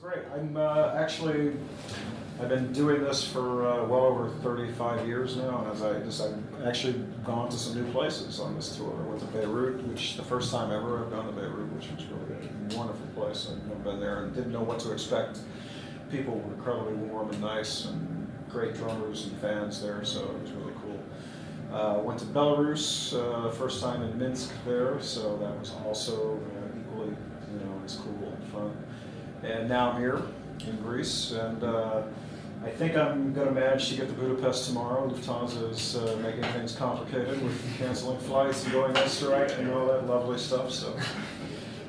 great. I've been doing this for well over 35 years now, and I've actually gone to some new places on this tour. I went to Beirut, which the first time ever I've gone to Beirut, which was really a wonderful place. I've never been there and didn't know what to expect. People were incredibly warm and nice, and great drummers and fans there, so it was really cool. Went to Belarus, first time in Minsk there, so that was also equally, as cool and fun. And now I'm here in Greece, and I think I'm going to manage to get to Budapest tomorrow. Lufthansa is making things complicated with canceling flights and going on strike and all that lovely stuff.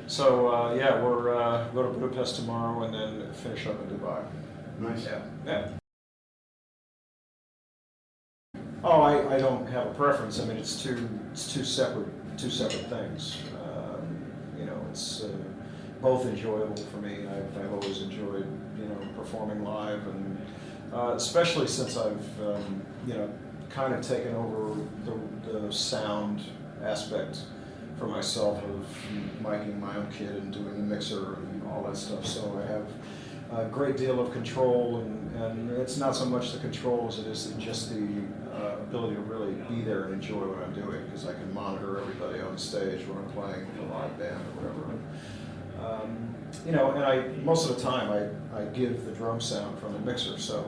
So yeah, we're going to Budapest tomorrow and then finish up in Dubai. Nice. Yeah. Oh, I don't have a preference. I mean, it's two separate things. It's both enjoyable for me. I've always enjoyed, performing live, and especially since I've, kind of taken over the sound aspect for myself of miking my own kit and doing the mixer and all that stuff. So I have a great deal of control, and it's not so much the control as it is just the ability to really be there and enjoy what I'm doing, because I can monitor everybody on stage when I'm playing with a live band or whatever. And most of the time I give the drum sound from the mixer, so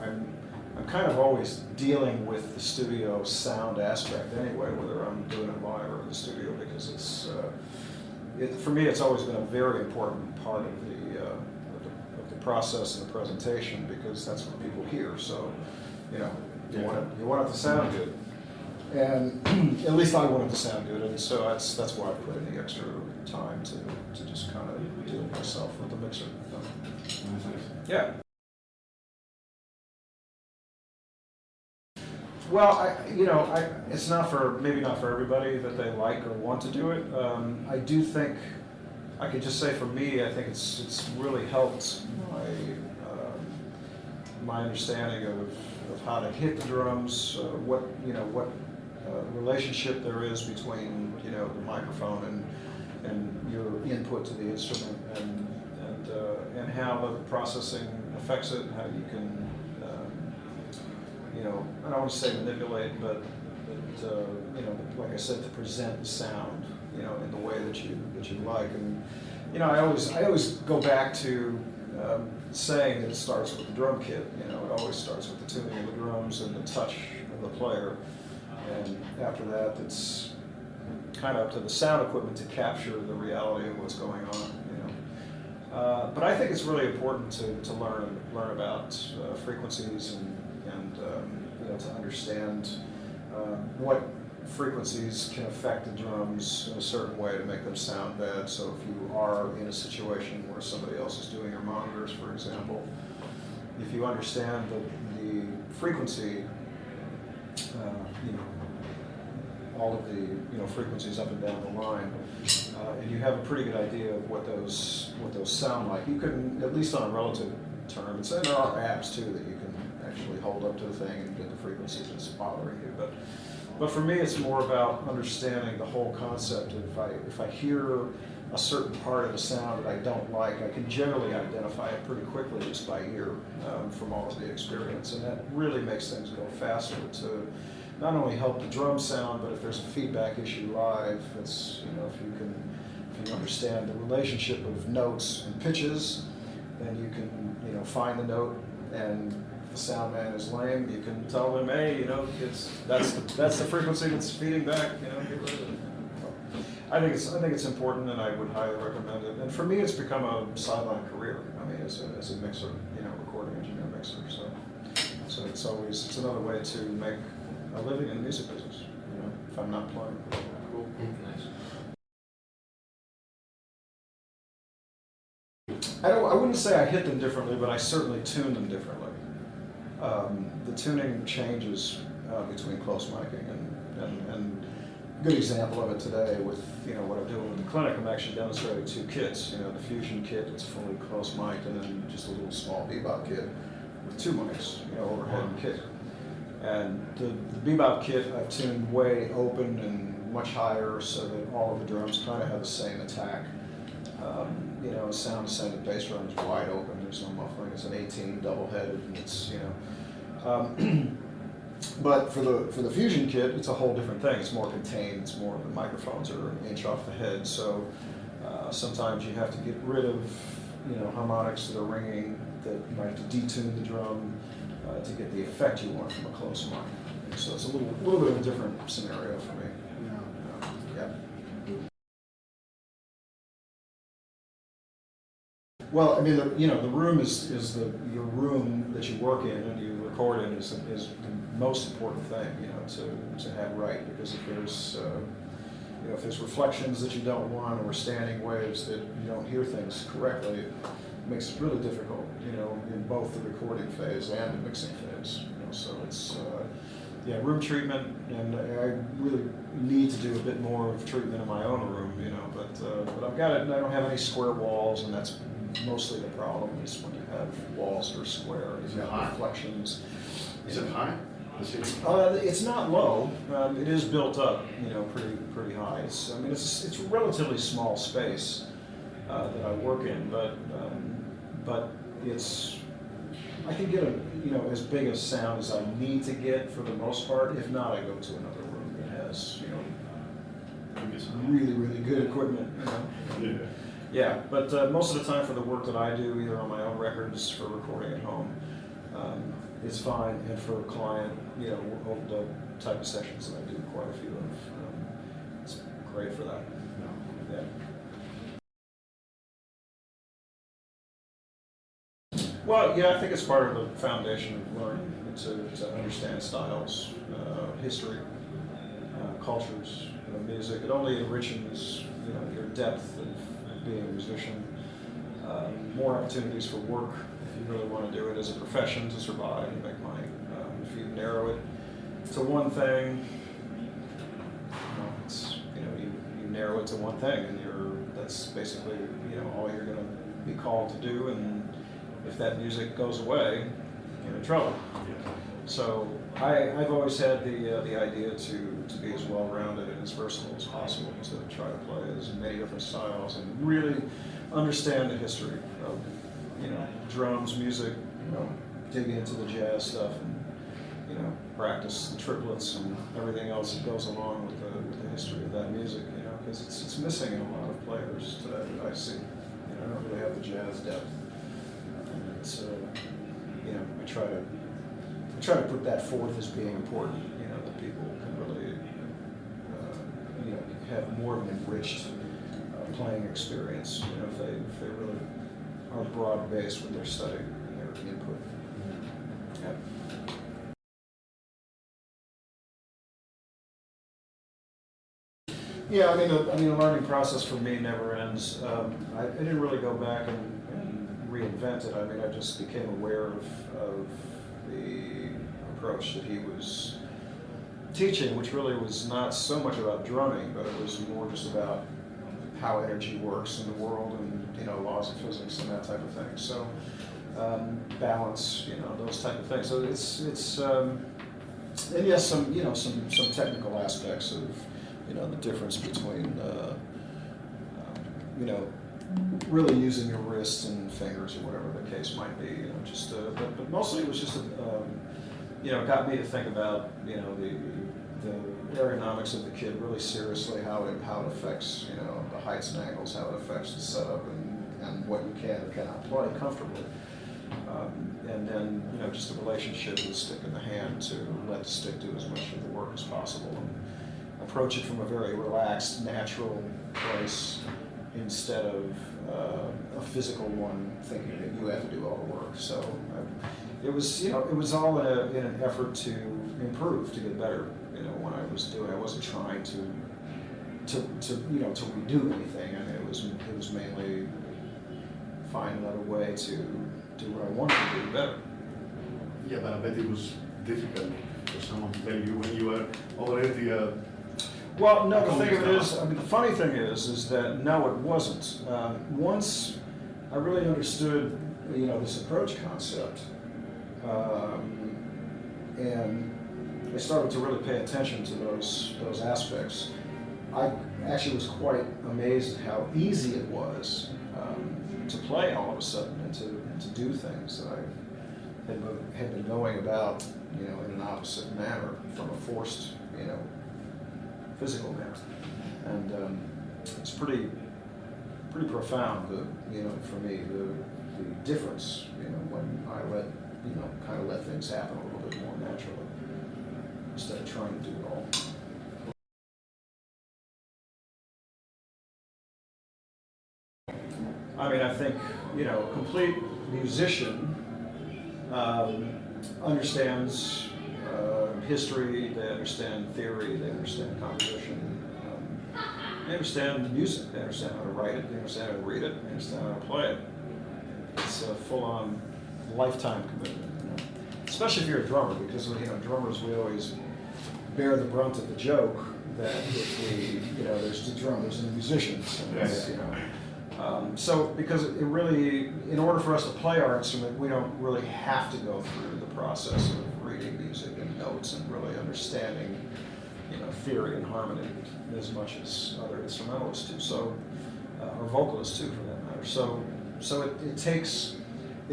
I'm kind of always dealing with the studio sound aspect anyway, whether I'm doing it live or in the studio, because for me it's always been a very important part of the process and the presentation, because that's what people hear. So you want it to sound good, and at least I want it to sound good, and so that's why I put in the extra time to just kind of deal with myself with the mixer. Yeah. Well, it's maybe not for everybody that they like or want to do it. I do think, I could just say for me, I think it's really helped my understanding of how to hit the drums, what relationship there is between the microphone and your input to the instrument, and how the processing affects it, how you can I don't want to say manipulate, but like I said, to present the sound in the way that you like. And I always go back to saying that it starts with the drum kit. It always starts with the tuning of the drums and the touch of the player, and after that it's kind of up to the sound equipment to capture the reality of what's going on. But I think it's really important to learn about frequencies and to understand what frequencies can affect the drums in a certain way to make them sound bad. So if you are in a situation where somebody else is doing your monitors, for example, if you understand the frequency, all of the frequencies up and down the line, and you have a pretty good idea of what those sound like, you can, at least on a relative term, and so there are apps too that you can actually hold up to the thing and get the frequency that's bothering you. But for me, it's more about understanding the whole concept. If I hear a certain part of the sound that I don't like, I can generally identify it pretty quickly just by ear from all of the experience, and that really makes things go faster to not only help the drum sound, but if there's a feedback issue live, it's if you understand the relationship of notes and pitches, then you can find the note, and if the sound man is lame, you can tell them, hey, that's the frequency that's feeding back. Get rid of it. I think it's important, and I would highly recommend it. And for me, it's become a sideline career. I mean, as a mixer, recording engineer mixer. So it's another way to make a living in the music business. If I'm not playing. Cool. Nice. I wouldn't say I hit them differently, but I certainly tune them differently. The tuning changes between close miking and a good example of it today with what I'm doing with the clinic. I'm actually demonstrating two kits. The Fusion kit that's fully close mic'd, and then just a little small bebop kit with two mics, overhead and kick. And the bebop kit I've tuned way open and much higher, so that all of the drums kind of have the same attack. you know, a sound descended bass drum is wide open. There's no muffling. It's an 18 double-headed, and it's, you know. But for the Fusion kit, it's a whole different thing. It's more contained. It's more, the microphones are an inch off the head. So sometimes you have to get rid of, you know, harmonics that are ringing, that you might have to detune the drum to get the effect you want from a close mic. And so it's a little bit of a different scenario for me. Yeah. Well, I mean, the room is your room that you work in and you record in is the most important thing, you know, to have right, because if there's you know, if there's reflections that you don't want or standing waves that you don't hear things correctly, it makes it really difficult, you know, in both the recording phase and the mixing phase. You know, so it's yeah, room treatment, and I really need to do a bit more of treatment in my own room, you know, but I've got it, and I don't have any square walls, and that's mostly the problem is when you have walls that are square, you have reflections. Is it high? It's not low. It is built up, you know, pretty high. I mean, it's a relatively small space that I work in, but it's, I can get you know, as big a sound as I need to get for the most part. If not, I go to another room that has, you know, really good equipment. You know? Yeah, but most of the time for the work that I do, either on my own records for recording at home, it's fine, and for a client, you know, the type of sessions that I do quite a few of, it's great for that. Yeah. Well, yeah, I think it's part of the foundation of learning to understand styles, history, cultures, you know, music. It only enriches, you know, your depth of being a musician. More opportunities for work if you really want to do it as a profession to survive and make money. If you narrow it to one thing, you narrow it to one thing, and that's basically, you know, all you're going to be called to do. And if that music goes away, you're in trouble. So I've always had the idea to be as well-rounded and as versatile as possible, to try to play as many different styles and really understand the history of, you know, drums, music, you know, dig into the jazz stuff, and, you know, practice the triplets and everything else that goes along with the history of that music, you know, because it's missing in a lot of players today that I see. You know, I don't really have the jazz depth. And it's, you know, I try to put that forth as being important, you know, that people can really, you know, have more of an enriched playing experience, you know, if they really are broad-based with their study and their input. Yeah. Yeah, I mean, the learning process for me never ends. I didn't really go back and reinvent it. I mean, I just became aware of the approach that he was teaching, which really was not so much about drumming, but it was more just about how energy works in the world, and, you know, laws of physics and that type of thing. So balance, you know, those type of things. So it's and yes, some, you know, some technical aspects of, you know, the difference between you know, really using your wrists and fingers or whatever the case might be. You know, just but mostly it was just you know, got me to think about, you know, the ergonomics of the kit really seriously, how it affects, you know, the heights and angles, how it affects the setup, and what you can or cannot play comfortably. And then, you know, just the relationship with stick in the hand, to let the stick do as much of the work as possible, and approach it from a very relaxed, natural place, instead of a physical one thinking that you have to do all the work. So it was, you know, it was all in an effort to improve, to get better. You know, when I was doing, I wasn't trying to you know, to redo anything. I mean, it was mainly find another way to do what I wanted to do better. Yeah, but I bet it was difficult for someone to tell you when you were already. Well, no. The thing of it is, I mean, the funny thing is that no, it wasn't. Once I really understood, you know, this approach concept, and I started to really pay attention to those aspects, I actually was quite amazed at how easy it was. to play all of a sudden and to do things that I had been going about, in an opposite manner from a forced, physical manner. And it's pretty profound, for me, the difference, when I kind of let things happen a little bit more naturally instead of trying to do it all. I mean, I think, a complete musician understands history, they understand theory, they understand composition, they understand music, they understand how to write it, they understand how to read it, they understand how to play it. It's a full-on lifetime commitment, Especially if you're a drummer, because, drummers, we always bear the brunt of the joke that if there's the drummers and the musicians, and so because it really, in order for us to play our instrument, we don't really have to go through the process of reading music and notes and really understanding, theory and harmony as much as other instrumentalists do. So, or vocalists too, for that matter. So it takes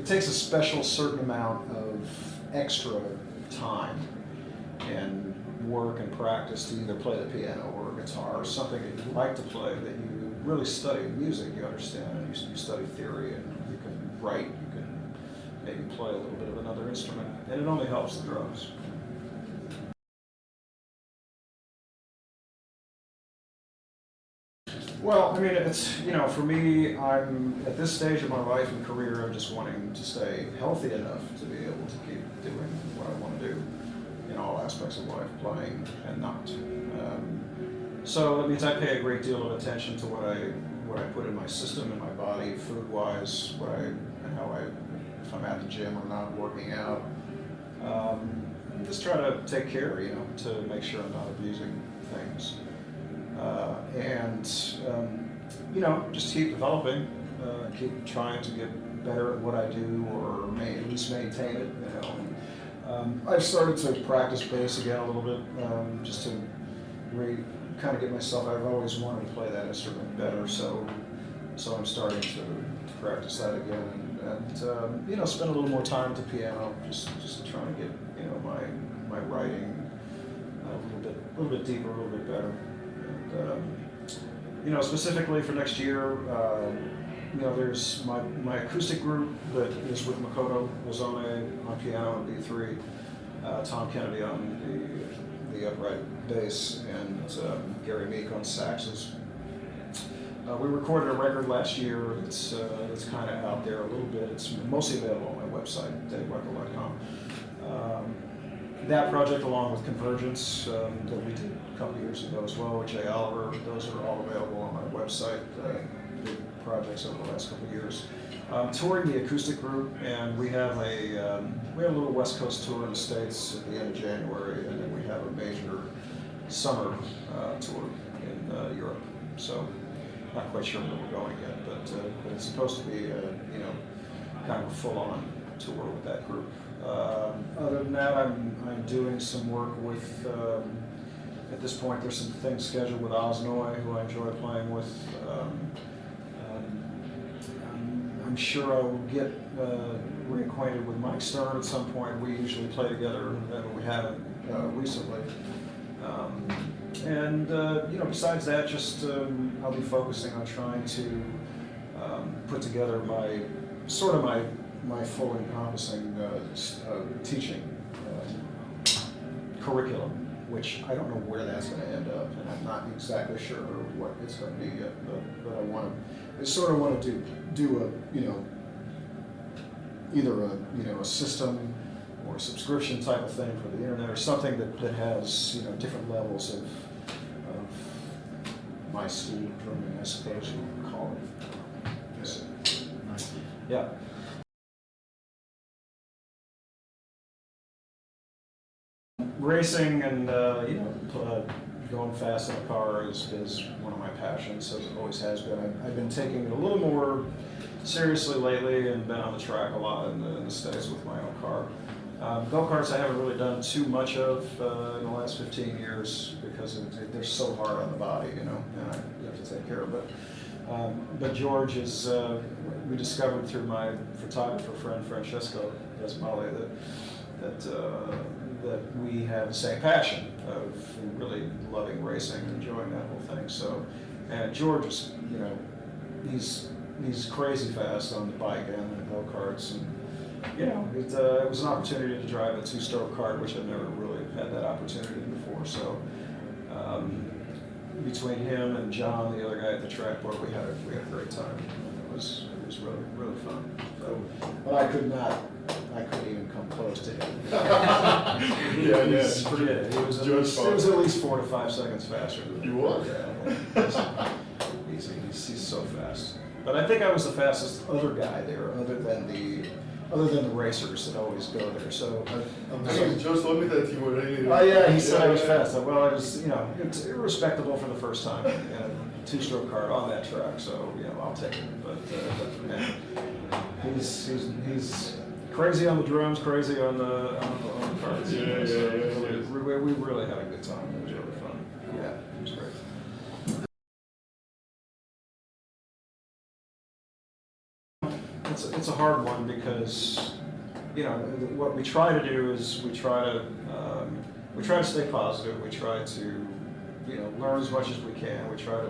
a special certain amount of extra time and work and practice to either play the piano or guitar or something that you like to play, that you really study music, you understand, and you study theory, and you can write, you can maybe play a little bit of another instrument, and it only helps the drums. Well, I mean, it's, for me, I'm at this stage of my life and career, I'm just wanting to stay healthy enough to be able to keep doing what I want to do in all aspects of life, playing and not. So that means I pay a great deal of attention to what I put in my system, in my body, food-wise, if I'm at the gym or not, working out. Just try to take care, to make sure I'm not abusing things. Just keep developing, keep trying to get better at what I do, or at least maintain it. I've started to practice bass again a little bit, just to kind of get myself. I've always wanted to play that instrument better, so I'm starting to practice that again, and spend a little more time at the piano, just trying to get my writing a little bit deeper, a little bit better. And, specifically for next year, there's my acoustic group that is with Makoto Wazone on piano and B3, Tom Kennedy on the upright bass, and Gary Meek on saxes. We recorded a record last year that's kind of out there a little bit. It's mostly available on my website, daveweckl.com. That project, along with Convergence, that we did a couple years ago as well with Jay Oliver, those are all available on my website. Big projects over the last couple of years. Touring the acoustic group, and we have a little West Coast tour in the States at the end of January, and then we have a major summer tour in Europe. So, not quite sure where we're going yet, but it's supposed to be kind of a full-on tour with that group. Other than that, I'm doing some work with, at this point there's some things scheduled with Osnoy, who I enjoy playing with. I'm sure I will get reacquainted with Mike Stern at some point. We usually play together, and we haven't recently. Besides that, just I'll be focusing on trying to put together my full encompassing teaching curriculum, which I don't know where that's going to end up, and I'm not exactly sure what it's going to be yet. But I sort of want to do either a system or a subscription type of thing for the internet, or something that has different levels of my school of drumming, I suppose you would call it. Yes. Nice. Yeah. Racing and going fast in a car is one of my passions, as it always has been. I've been taking it a little more seriously lately and been on the track a lot in the States with my own car. Go-karts I haven't really done too much of in the last 15 years because they're so hard on the body, and you have to take care of it. But George is, we discovered through my photographer friend Francesco Esmale that we have the same passion of really loving racing and enjoying that whole thing. So, and George is, you know, he's crazy fast on the bike and the go-karts, and you know, it was an opportunity to drive a two-stroke kart, which I've never really had that opportunity before. So between him and John, the other guy at the track board, we had a great time. It was really fun. So, but I couldn't even come close to him. Forget it. It was at least 4 to 5 seconds faster than you was. Yeah. He's so fast. But I think I was the fastest other guy there, other than the racers that always go there. So Just told me that you were really. oh yeah, he said I was fast. Well, I was, you know, it's respectable for the first time in a two-stroke car on that track. So you know, I'll take it. But man, he's crazy on the drums, crazy on the carts. We really had a good time. It was really fun. Yeah, it was great. It's a hard one because, you know, what we try to do is we try to stay positive. We try to, you know, learn as much as we can. We try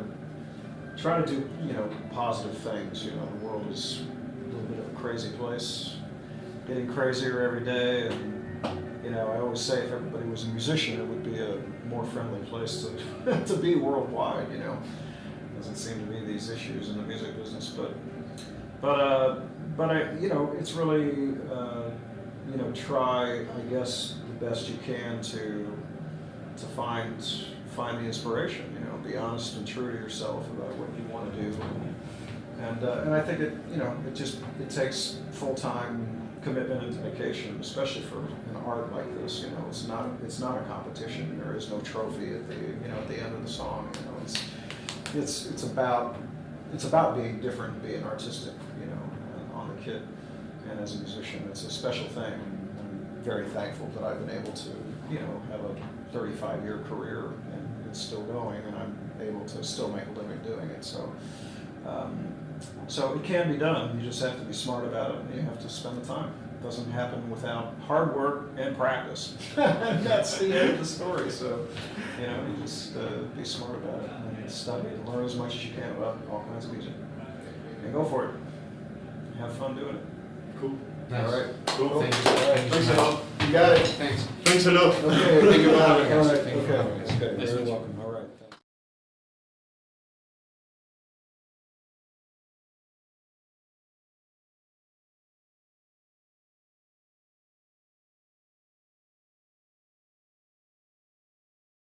to do, you know, positive things. You know, the world is a little bit of a crazy place, getting crazier every day. And you know, I always say if everybody was a musician, it would be a more friendly place to to be worldwide. You know, doesn't seem to be these issues in the music business, but I, you know, it's really, you know, try, I guess, the best you can to find the inspiration. You know, be honest and true to yourself about what you want to do, and I think it takes full-time commitment and dedication, especially for an art like this. You know, it's not a competition. There is no trophy at the end of the song. You know, it's about being different, being artistic, you know, on the kit. And as a musician, it's a special thing. I'm very thankful that I've been able to, you know, have a 35-year career and it's still going, and I'm able to still make a living doing it. So, so it can be done. You just have to be smart about it, and you have to spend the time. It doesn't happen without hard work and practice. And that's the end of the story. So, you know, you just be smart about it and study and learn as much as you can about all kinds of music. And go for it. Have fun doing it. Cool. Nice. All right. Cool. Thank you. Thanks a lot. You got it. Thanks. Thanks a lot. Okay. Thank you for having us. All right. Thank you for having us. Okay. Nice Very to meet you. welcome. All right.